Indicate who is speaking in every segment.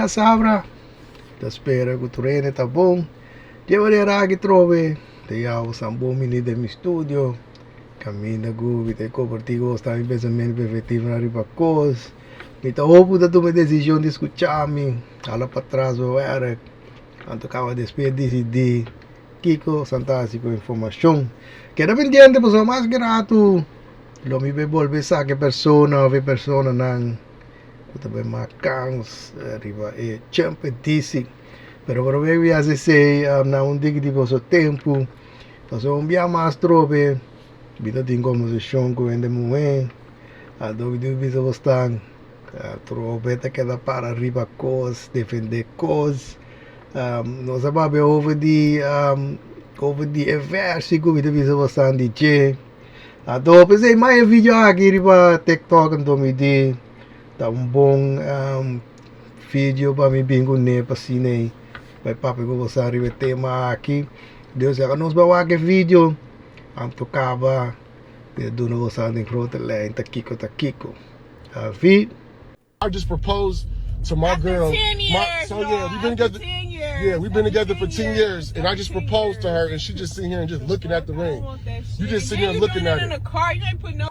Speaker 1: a sabra. Da spera que o treino tá bom. De maneira que trove. De eu são bom menino de meu estúdio. Caminha gubi te compartilho está em pensamento perfeitivo na riba cos. Então hope da toma decisão de escutar-me. Ala para trás o era. Anto acaba de decidir. Kiko, fantástico informação. Queda pendiente, pessoa mais grato. Lo mi be volve sa que persona nang também macans arriba e champetici. Pero probabilmente hace sei na un dig di vosso tempo. Então um dia mais trobe. Vida tem Kombersashon com hende muhe. A dúvida bisa vostang. Trobe te queda para arriba cos, defender cos. Nós sabemos over the versie que vida bisa vostang DJ. Então pensei mais vídeo aqui riba TikTok então me di. Tá bom vídeo para mim bingo ne para cine. Vai papo que você arriba tema aqui. Deus já nos bawa que vídeo. Tocava do novo sound em frente lá em Taquico. Vi.
Speaker 2: I just proposed to my
Speaker 3: After
Speaker 2: girl.
Speaker 3: 10 years,
Speaker 2: So yeah, we've been together.
Speaker 3: 10 years.
Speaker 2: Yeah, we've been together for 10 years, and I just
Speaker 3: 10
Speaker 2: proposed to her,
Speaker 3: years.
Speaker 2: and she just sitting here and just looking at the
Speaker 3: I don't
Speaker 2: ring.
Speaker 3: want that
Speaker 2: You
Speaker 3: shit.
Speaker 2: just sitting here
Speaker 3: You
Speaker 2: looking
Speaker 3: doing
Speaker 2: at
Speaker 3: in
Speaker 2: it.
Speaker 3: the car. You ain't put no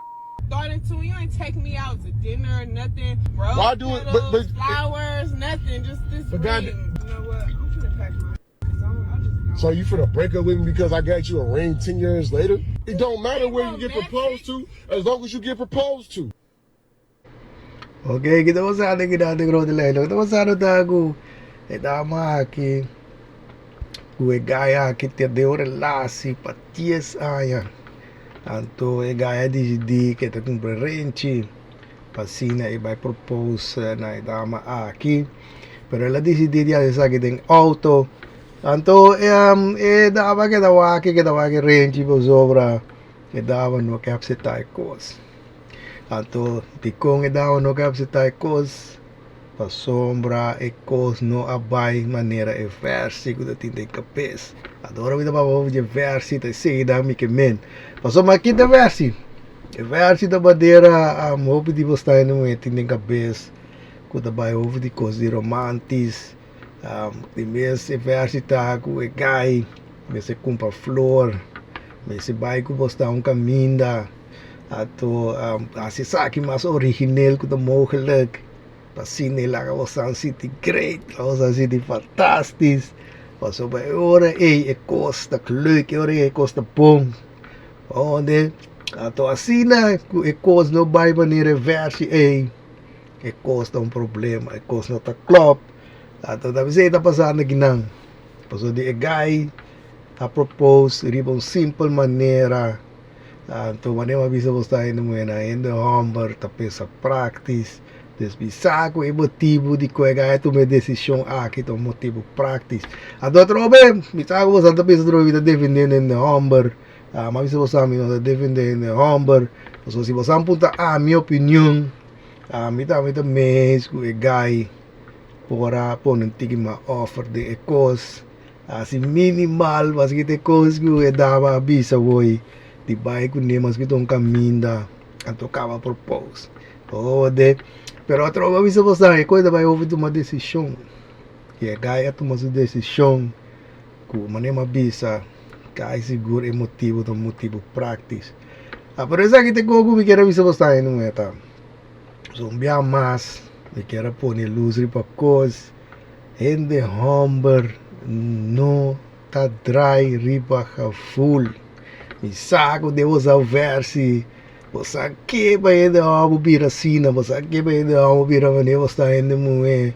Speaker 3: thought into it. You ain't taking me out to dinner, nothing. Rose
Speaker 2: Why do it- but-
Speaker 3: petals, flowers, nothing. Just this
Speaker 2: But
Speaker 3: ring.
Speaker 2: God-
Speaker 3: You know what? I'm gonna pack my. I just
Speaker 2: So you finna break up with me because I got you a ring 10 years later? It don't matter where you get proposed to, as long as you get proposed to.
Speaker 1: Okay, kita pasado kita road lelo. Kita pasado tago. Tama aqui. O gaya aqui te deu relasi patias aya. Anto e gaya decidi que te cumpre rente. Pasina e vai propose na dama aqui. Pero ela decidi de essa que tem auto. Anto dava que dava que rente por sobra. E dava no que aceitar coisas. Anto tikong daw no kap si tayo kos pa sombra e kos no abay manera e versi ko dating day kapes. Adoro kita pa de versi tayo say dami que men. Paso makita versi. E versi da bandeira hope di bos tayo no tinding kapes. Ko da bay over di kos di romantis. Di mes e versi ta ko e gay. Mes e kumpa flor. Mes e bay ko bos tayo caminda. Ato asisaki mas original ko mogelijk. Pasine la Ocean City great, Ocean City fantastisch. Was op bij ore e costa leuk, ore e costa bom. Onde ato asina e costa no bij wanneer versie e costa problema, e costa no ta klop. Ato da visita passando ginang. Paso di e guy a propose ribon simple maneira. Então, maneira bisa você ainda na ainda humber tapi sa practice desbisa ko motivo de coega é tomar decisão aqui então motivo practice a do outro bem bisa ko você tapi sa vida defendendo na humber mas bisa você me não defendendo na humber so se você aponta a minha opinião mita mês ko e guy pora pon um tigi ma offer de ecos assim minimal mas que te cos ko e dava bisa voi di baik ko ni mas kitong caminda anto kava propose de pero trova bisa bosa e coisa vai ouvir uma decisão e é gaia toma sua decisão com maneira bisa cai seguro emotivo do motivo practice por isso que te gogo me quero bisa bosa não é tá zombia mas me quero pôr luz ripa cos hende humber no tá dry ripa full mi saco de usar versi você que vai de algo vira sina você que vai de algo vira maneira você ainda muhe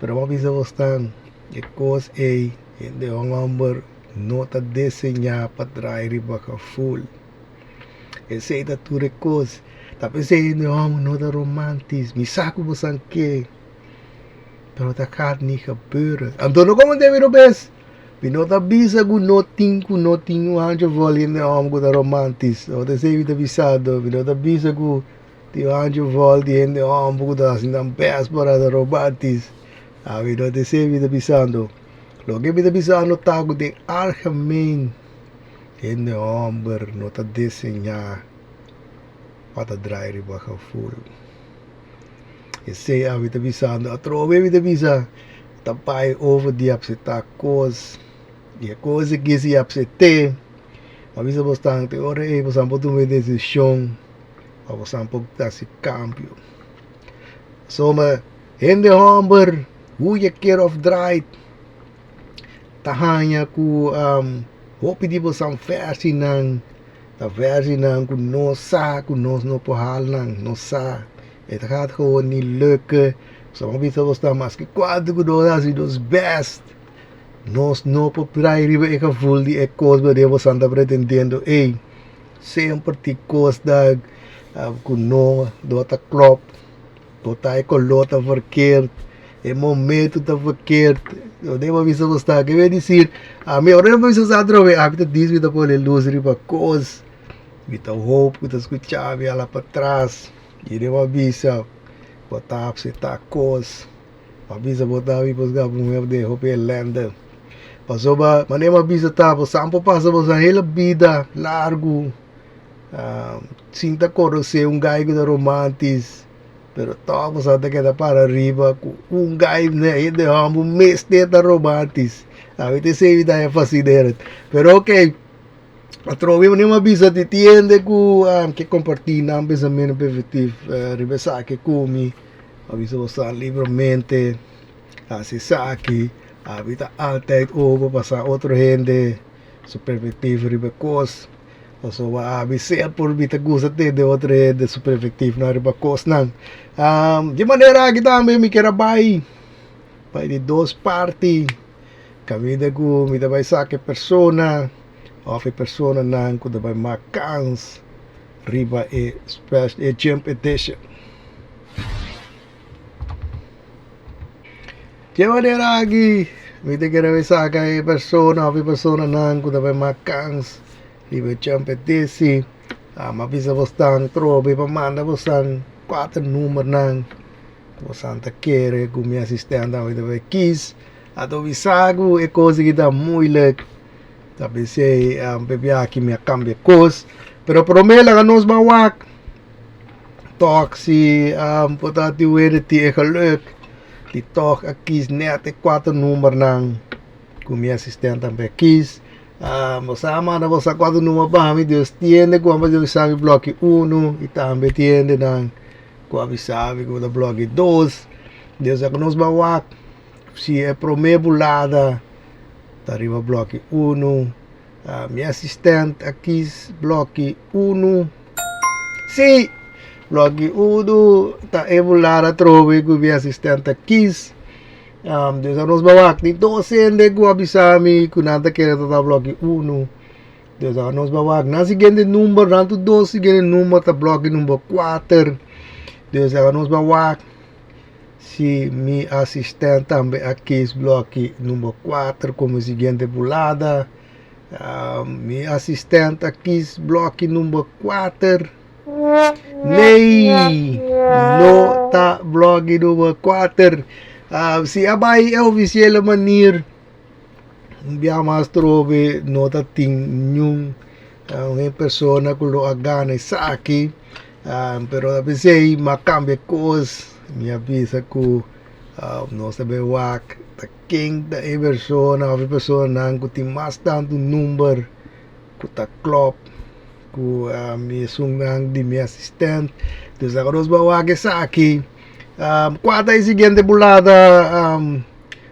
Speaker 1: pero uma vez você está e cos de number nota desenhar para trás riba full esse é tudo cos tapi sei não nota romantis mi saco você que pero tá carne gebeuren Antonio como deve o bes Pinota bisa ku noting anjo vol in de arm ku da romantis. O de sei vita bisado. Pinota bisa ku di anjo vol di in de arm ku da sindang pes para da romantis. Pinota sei vita bisando. Lo que vita bisando tago de algemeen in de arm nota desenhar para draai riba gevoel. E sei vita bisando. Atrove vita bisa. tapai over di apseta cos. E a coisa que se apsete. Avisa bastante, ora é, você pode tomar decisão. Você pode se cambio. So, maar hende hamber, hoe je keer of draait. Tahanya ku hopi di po sang versie nang ta versie nang ku no sa ku no pohal nang no sa. Het gaat gewoon niet lukken. Sommige mensen staan maar als kwaad ku do as dos best. Nos no po prai riba e gevoel die ek koos by de santa pretendendo. Ei, sempre ti koos dag ku no do ta klop. Tota e colota verkeerd. E momento tá verkeerd. Eu devo avisar você que vai dizer, a minha hora não precisa droga, a vida diz que tá por ele luz riba cos. Vita hope que tá escutando lá para trás. E devo avisar, botar você tá cos. Avisa botar aí pros gabum de hope lenda. Passou ba, manem avisa tá, você sampo passa você hela vida largo. Sinta coro ser gaigo da romantis. Pero todos até que para arriba com guy né de hambo mês de romantis. A gente se evita é facileira. Pero ok. A trove nem uma bisa de tiende que compartilhar não pensamento positivo, reversar que come, avisa você livremente, acessar aqui, a vida altijd over passar outro gente, su perspectiva ribecos. So avisar por bita gusta de outra de su perspectiva na ribecos não. De maneira que também me quero vai de duas partes. Camida ku me vai saque persona, of persona não ku vai macans riba e special e jump edition. De maneira que me quero vai saque persona of persona não ku vai macans riba jump edition. Mavisa vostang trobe pamanda vostang 4 número não vostang querer ku minha assistente vai quis. Ato visago é coisa que dá muito. Talvez sei bebê aqui me cambia coisa. Pero promela que nós mawak. Tok si potati wede ti é geluk. Die tok aqui net 4 número nang. Com minha assistente também quis. Mosama na vossa 4 número para mim Deus tiende com a sabe bloco 1 e também tiende nang com a sabe com o bloco 2. Deus é que nós mawak. Se é promebulada, tá arriba bloco 1. Minha assistente aqui, bloco 1. Sim, bloco 1 tá ebulada trove com minha assistente aqui. Deus nos bawak ni docente com abisami com nada que era tá bloco 1. Deus nos bawak na seguinte número, nanto 2 seguinte número tá bloco número 4. Deus nos bawak. Si mi assistente também aqui bloco número 4 como seguinte bulada. Mi assistente aqui bloco número 4. Nei, no tá bloco número 4. Si abai é oficial manier. Bia mas trobe nota ting nyung. Uma pessoa que lo agane saki. Pero a pensei macambe coisas. Minha visa ku não sabe wak ta king da e persona of persona nang ku timas tanto número ku ta klop ku mi sungang di mi assistent dus agora os bawag sa aqui quatro e seguinte bulada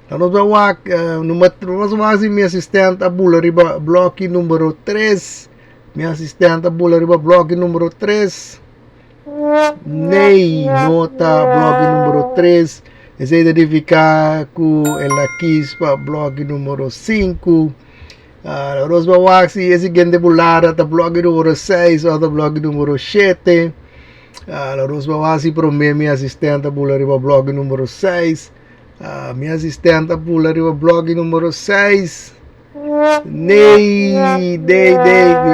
Speaker 1: nos bawag nos bawag mi assistent a bula riba bloco número 3 mi assistent a bula riba bloco número 3. Nei, nota blog número 3. Esse identificar com ela quis para blog número 5. Rosba Waxi, esse gente bulara da blog número 6 ou da blog número 7. Rosba Waxi para minha assistente bulara para blog número 6. Minha assistente bulara para blog número 6. Nei,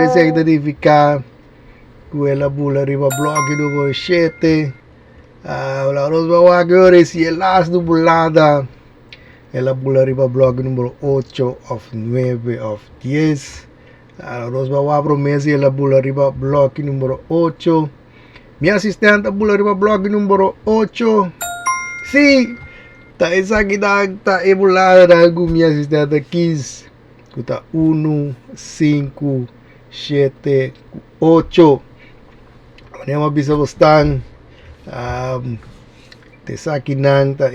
Speaker 1: esse identificar ela bula riba blog número 7. La Rosba Wagore si el las do bulada. Ela bula riba blog número 8 of 9 of 10. La Rosba Wabro Mesi ela bula riba blog número 8. Mi assistente bula riba blog número 8. Sí, Ta esa ginang ta emulada na gumia assistente 15. Kuta 1, 5, 7, 8. Ano yung mabisa bostang te sa kinang ta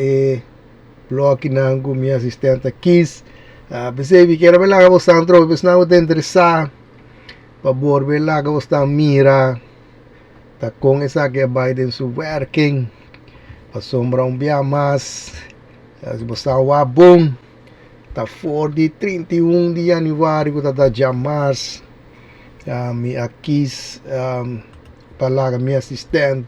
Speaker 1: block kinang gumia assistente 15. Bese bikera bela ka bostang tro, bes na mo interesa. Pabor bela ka bostang mira. Ta kung esa que Biden su working. Pasombra biya mas. Bostang wabong. Ta 31 de januário ko ta jamas. Mi akis palaga mi assistent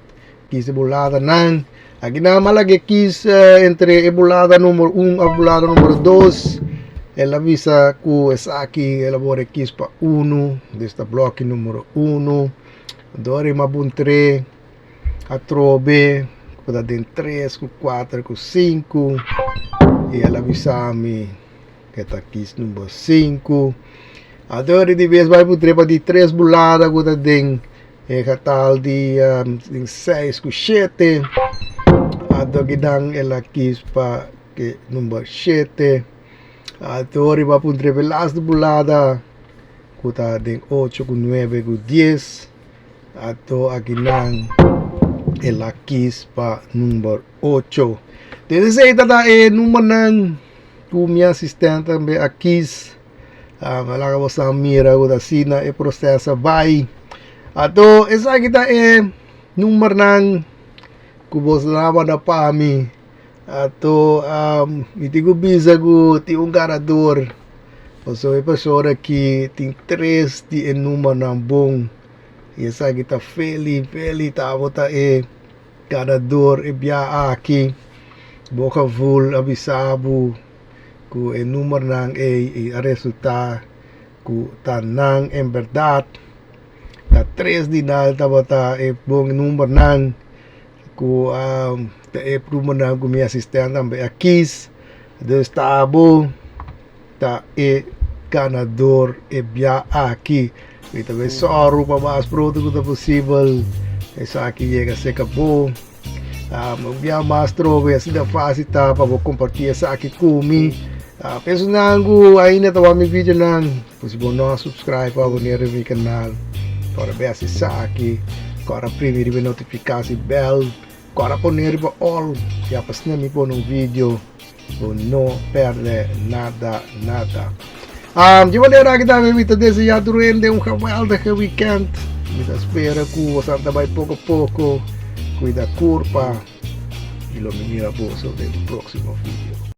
Speaker 1: kis bulada nang aginamala que quis entre ebulada número 1 a ebulada número 2 ela visa ku esaki elabore quis pa 1 desta bloco número 1 dori mabun 3 a trobe kuda den 3 ku 4 ku 5 e ela visa mi que ta quis número 5 adori di vez vai putre pa di 3 bulada kuda den katal di 6 ku 7 ato gidang ela quis pa que number 7 ato riba puntre pelas de bulada kuta den 8 ku 9 ku 10 ato aginang ela quis pa number 8 desde tada number nang kumia assistente be akis malaga bosa mira kuta sina processa vai ato esa kita number nang kubos lama na pami ato iti ko bisa ko ti un ganador so pessoa que tem 3 di number ng bong esa kita feli tavo ta ganador biya aqui boca full abisabu ku number nang a resulta ku tanang en verdad ta 3 di dal tabata bong number nang ku ta number nang ku mi assistent ambe akis de stabo ta ganador biya aqui ita be soru pa mas pronto que possível essa aqui chega a ser acabou biya mas trobe assim da fácil tá para vou compartilhar essa aqui comigo penso nangu ainda tawa mi vídeo nang possível não subscribe para abonneer mi canal para ver essa aqui para primeiro ver notificação bell para poner para all já passei mi pôr um vídeo ou não perde nada de maneira que também me desejar durante geweldige weekend me espera que você vai pouco a pouco cuida curpa e lo me mira vos no próximo vídeo.